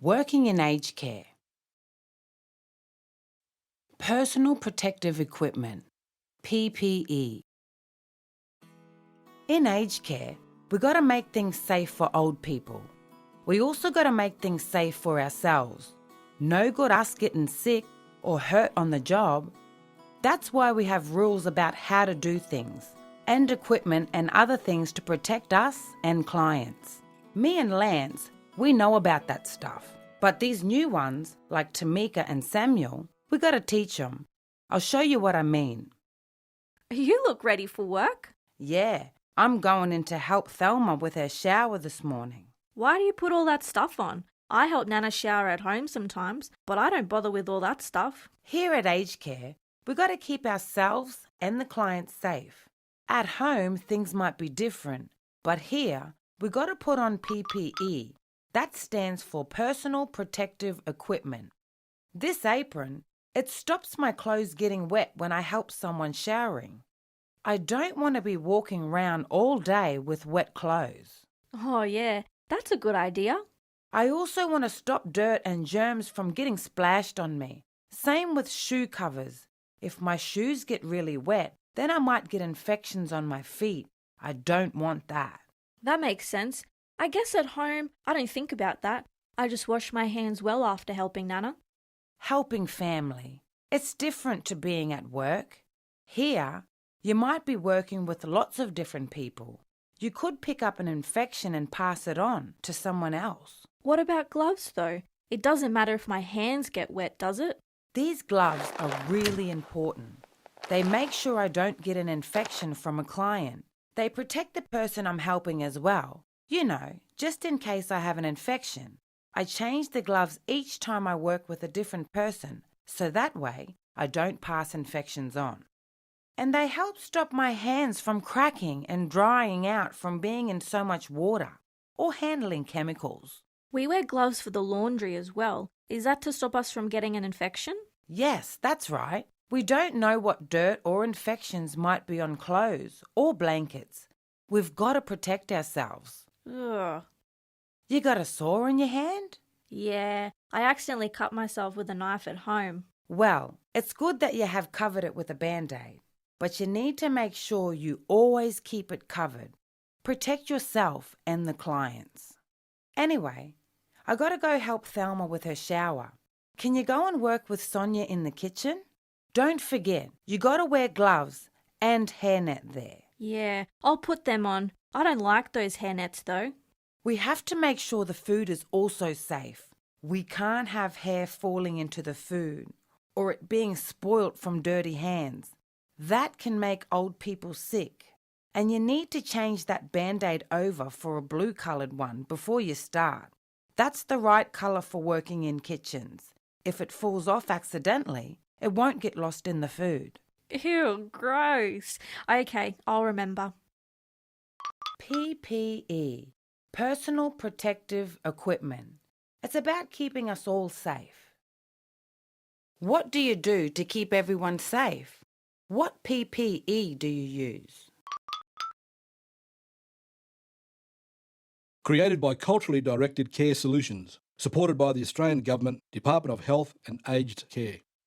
Working in aged care. Personal protective equipment, PPE. In aged care, we got to make things safe for old people. We also got to make things safe for ourselves. No good us getting sick or hurt on the job. That's why we have rules about how to do things, and equipment and other things to protect us and clients. Me and Lance, we know about that stuff. But these new ones, like Tamika and Samuel, we got to teach them. I'll show you what I mean. You look ready for work. Yeah, I'm going in to help Thelma with her shower this morning. Why do you put all that stuff on? I help Nana shower at home sometimes, but I don't bother with all that stuff. Here at Aged Care, we got to keep ourselves and the clients safe. At home, things might be different, but here, we got to put on PPE. That stands for Personal Protective Equipment. This apron, it stops my clothes getting wet when I help someone showering. I don't want to be walking around all day with wet clothes. Oh yeah, that's a good idea. I also want to stop dirt and germs from getting splashed on me. Same with shoe covers. If my shoes get really wet, then I might get infections on my feet. I don't want that. That makes sense. I guess at home, I don't think about that. I just wash my hands well after helping Nana. Helping family. It's different to being at work. Here, you might be working with lots of different people. You could pick up an infection and pass it on to someone else. What about gloves though? It doesn't matter if my hands get wet, does it? These gloves are really important. They make sure I don't get an infection from a client. They protect the person I'm helping as well. You know, just in case I have an infection. I change the gloves each time I work with a different person, so that way I don't pass infections on. And they help stop my hands from cracking and drying out from being in so much water or handling chemicals. We wear gloves for the laundry as well. Is that to stop us from getting an infection? Yes, that's right. We don't know what dirt or infections might be on clothes or blankets. We've got to protect ourselves. Ugh. You got a sore in your hand? Yeah, I accidentally cut myself with a knife at home. Well, it's good that you have covered it with a Band-Aid, but you need to make sure you always keep it covered. Protect yourself and the clients. Anyway, I got to go help Thelma with her shower. Can you go and work with Sonia in the kitchen? Don't forget, you got to wear gloves and hairnet there. Yeah, I'll put them on. I don't like those hairnets though. We have to make sure the food is also safe. We can't have hair falling into the food or it being spoilt from dirty hands. That can make old people sick. And you need to change that Band-Aid over for a blue-coloured one before you start. That's the right colour for working in kitchens. If it falls off accidentally, it won't get lost in the food. Ew, gross. Okay, I'll remember. PPE, Personal Protective Equipment. It's about keeping us all safe. What do you do to keep everyone safe? What PPE do you use? Created by Culturally Directed Care Solutions, supported by the Australian Government, Department of Health and Aged Care.